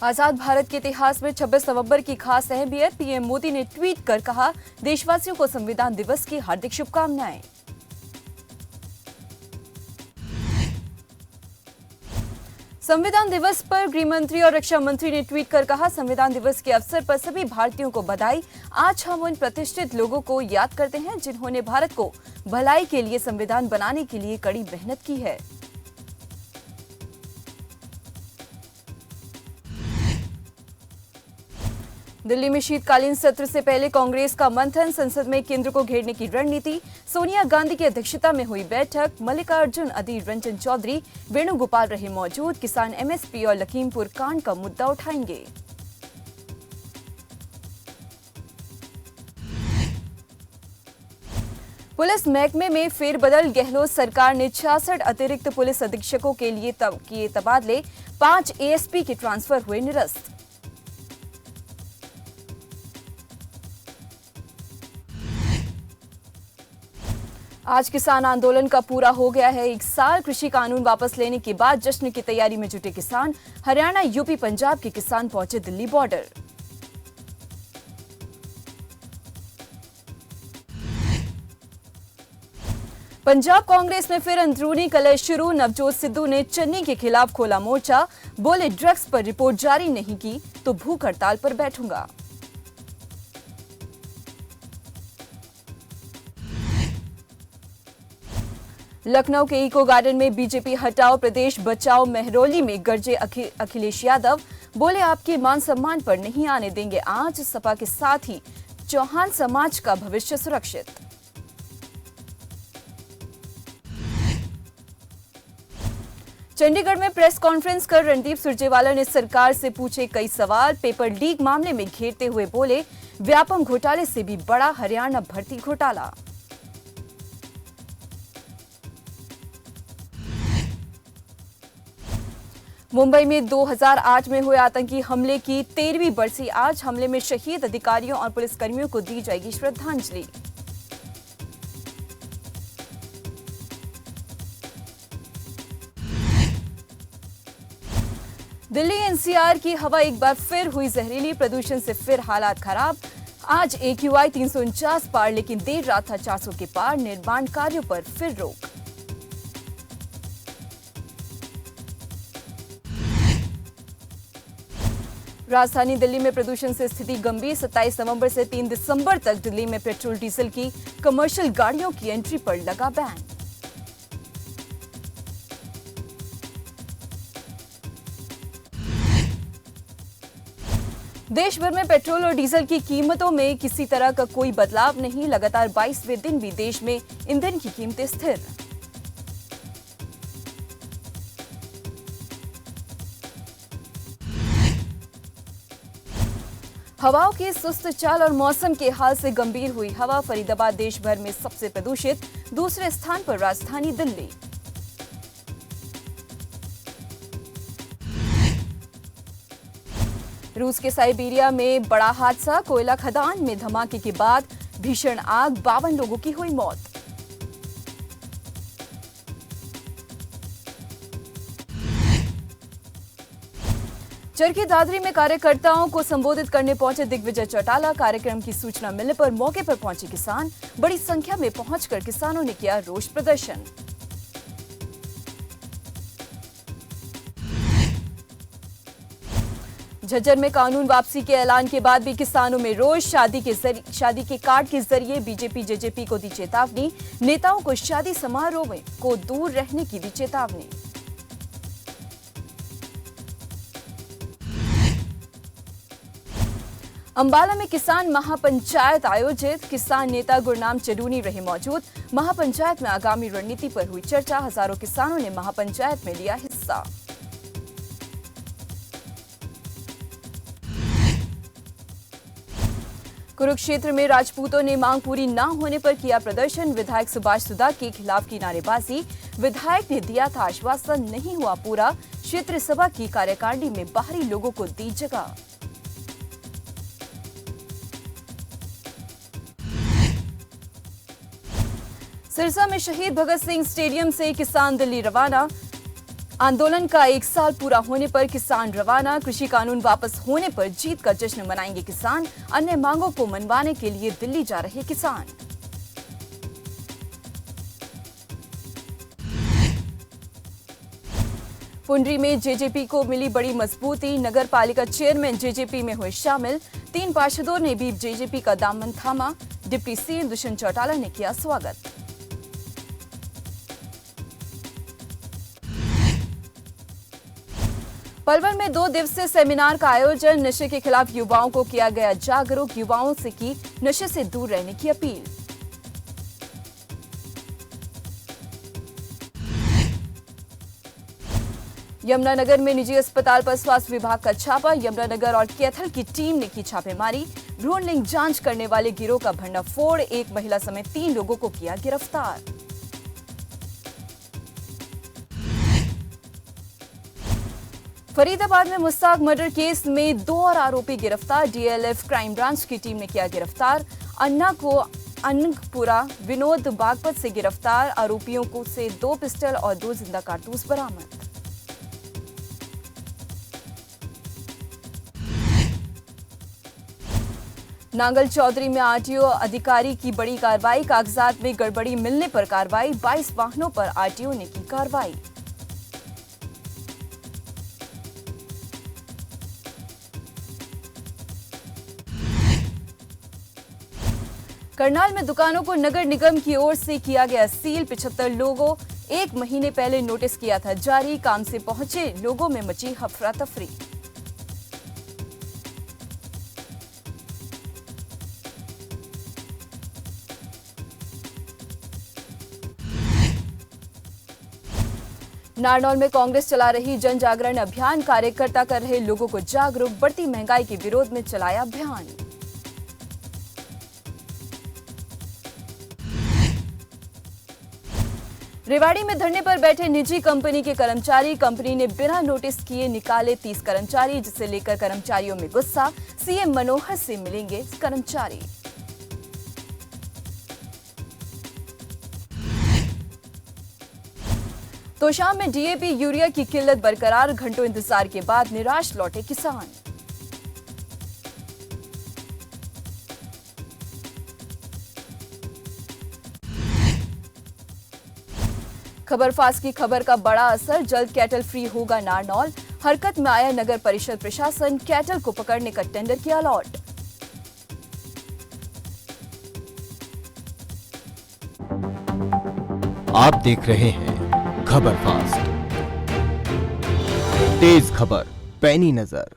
आजाद भारत के इतिहास में 26 नवंबर की खास अहमियत। पीएम मोदी ने ट्वीट कर कहा, देशवासियों को संविधान दिवस की हार्दिक शुभकामनाएं। संविधान दिवस पर गृह मंत्री और रक्षा मंत्री ने ट्वीट कर कहा, संविधान दिवस के अवसर पर सभी भारतीयों को बधाई। आज हम उन प्रतिष्ठित लोगों को याद करते हैं जिन्होंने भारत को भलाई के लिए संविधान बनाने के लिए कड़ी मेहनत की है। दिल्ली में शीतकालीन सत्र से पहले कांग्रेस का मंथन, संसद में केंद्र को घेरने की रणनीति। सोनिया गांधी की अध्यक्षता में हुई बैठक। मल्लिकार्जुन, अधीर रंजन चौधरी, वेणुगोपाल रहे मौजूद। किसान एमएसपी और लखीमपुर कांड का मुद्दा उठाएंगे। पुलिस महकमे में फेरबदल। गहलोत सरकार ने 66 अतिरिक्त पुलिस अधीक्षकों के लिए किए तबादले। 5 एएसपी के ट्रांसफर हुए निरस्त। आज किसान आंदोलन का पूरा हो गया है 1 साल। कृषि कानून वापस लेने के बाद जश्न की तैयारी में जुटे किसान। हरियाणा, यूपी, पंजाब के किसान पहुंचे दिल्ली बॉर्डर। पंजाब कांग्रेस में फिर अंदरूनी कलह शुरू। नवजोत सिद्धू ने चन्नी के खिलाफ खोला मोर्चा। बोले, ड्रग्स पर रिपोर्ट जारी नहीं की तो भूख हड़ताल पर बैठूंगा। लखनऊ के इको गार्डन में बीजेपी हटाओ प्रदेश बचाओ महरौली में गरजे अखिलेश यादव। बोले, आपके मान सम्मान पर नहीं आने देंगे आज। सपा के साथ ही चौहान समाज का भविष्य सुरक्षित। चंडीगढ़ में प्रेस कॉन्फ्रेंस कर रणदीप सुरजेवाला ने सरकार से पूछे कई सवाल। पेपर लीक मामले में घेरते हुए बोले, व्यापम घोटाले से भी बड़ा हरियाणा भर्ती घोटाला। मुंबई में 2008 में हुए आतंकी हमले की 13वीं बरसी आज। हमले में शहीद अधिकारियों और पुलिसकर्मियों को दी जाएगी श्रद्धांजलि। दिल्ली एनसीआर की हवा एक बार फिर हुई जहरीली। प्रदूषण से फिर हालात खराब। आज AQI 349 पार, लेकिन देर रात था 400 के पार। निर्माण कार्यों पर फिर रोक। राजधानी दिल्ली में प्रदूषण से स्थिति गंभीर। 27 नवंबर से 3 दिसंबर तक दिल्ली में पेट्रोल डीजल की कमर्शियल गाड़ियों की एंट्री पर लगा बैन। देश भर में पेट्रोल और डीजल की कीमतों में किसी तरह का कोई बदलाव नहीं। लगातार 22वें दिन भी देश में ईंधन की कीमतें स्थिर। हवाओं की सुस्त चाल और मौसम के हाल से गंभीर हुई हवा। फरीदाबाद देश भर में सबसे प्रदूषित, दूसरे स्थान पर राजधानी दिल्ली। रूस के साइबेरिया में बड़ा हादसा। कोयला खदान में धमाके के बाद भीषण आग, 52 लोगों की हुई मौत। चरखी दादरी में कार्यकर्ताओं को संबोधित करने पहुंचे दिग्विजय चौटाला। कार्यक्रम की सूचना मिलने पर मौके पर पहुंचे किसान। बड़ी संख्या में पहुंचकर किसानों ने किया रोष प्रदर्शन। झज्जर में कानून वापसी के ऐलान के बाद भी किसानों में रोष। शादी के कार्ड के जरिए बीजेपी जेजेपी को दी चेतावनी। नेताओं को शादी समारोह को दूर रहने की दी चेतावनी। अंबाला में किसान महापंचायत आयोजित। किसान नेता गुरनाम चरूनी रहे मौजूद। महापंचायत में आगामी रणनीति पर हुई चर्चा। हजारों किसानों ने महापंचायत में लिया हिस्सा। कुरुक्षेत्र में राजपूतों ने मांग पूरी न होने पर किया प्रदर्शन। विधायक सुभाष सुधा के खिलाफ की नारेबाजी। विधायक ने दिया था आश्वासन, नहीं हुआ पूरा। क्षेत्र सभा की कार्यकारिणी में बाहरी लोगों को दी जगह। सिरसा में शहीद भगत सिंह स्टेडियम से किसान दिल्ली रवाना। आंदोलन का 1 साल पूरा होने पर किसान रवाना। कृषि कानून वापस होने पर जीत का जश्न मनाएंगे किसान। अन्य मांगों को मनवाने के लिए दिल्ली जा रहे किसान। पुंडरी में जेजेपी को मिली बड़ी मजबूती। नगर पालिका चेयरमैन जेजेपी में हुए शामिल। 3 पार्षदों ने भी जेजेपी का दामन थामा। डिप्टी सीएम दुष्यंत चौटाला ने किया स्वागत। पलवल में 2 दिवसीय सेमिनार का आयोजन। नशे के खिलाफ युवाओं को किया गया जागरूक। युवाओं से की नशे से दूर रहने की अपील। यमुनानगर में निजी अस्पताल पर स्वास्थ्य विभाग का छापा। यमुनानगर और कैथल की टीम ने की छापेमारी। भ्रूण लिंग जांच करने वाले गिरोह का भंडाफोड़। एक महिला समेत 3 लोगों को किया गिरफ्तार। फरीदाबाद में मुश्ताक मर्डर केस में 2 और आरोपी गिरफ्तार। डीएलएफ क्राइम ब्रांच की टीम ने किया गिरफ्तार। अन्ना को अनंगपुरा विनोद बागपत से गिरफ्तार। आरोपियों को से 2 पिस्टल और 2 जिंदा कारतूस बरामद। नांगल चौधरी में आरटीओ अधिकारी की बड़ी कार्रवाई। कागजात में गड़बड़ी मिलने पर कार्रवाई। 22 वाहनों पर आरटीओ ने की कार्रवाई। करनाल में दुकानों को नगर निगम की ओर से किया गया सील। 75 लोगों 1 महीने पहले नोटिस किया था जारी। काम से पहुंचे लोगों में मची अफरा तफरी। नारनौल में कांग्रेस चला रही जन जागरण अभियान। कार्यकर्ता कर रहे लोगों को जागरूक। बढ़ती महंगाई के विरोध में चलाया अभियान। रेवाड़ी में धरने पर बैठे निजी कंपनी के कर्मचारी। कंपनी ने बिना नोटिस किए निकाले 30 कर्मचारी, जिसे लेकर कर्मचारियों में गुस्सा। सीएम मनोहर से मिलेंगे कर्मचारी। तोशाम में डीएपी यूरिया की किल्लत बरकरार। घंटों इंतजार के बाद निराश लौटे किसान। खबरफास की खबर का बड़ा असर। जल्द कैटल फ्री होगा नारनौल। हरकत में आया नगर परिषद प्रशासन। कैटल को पकड़ने का टेंडर किया अलॉट। आप देख रहे हैं खबर फास्ट, तेज खबर पैनी नजर।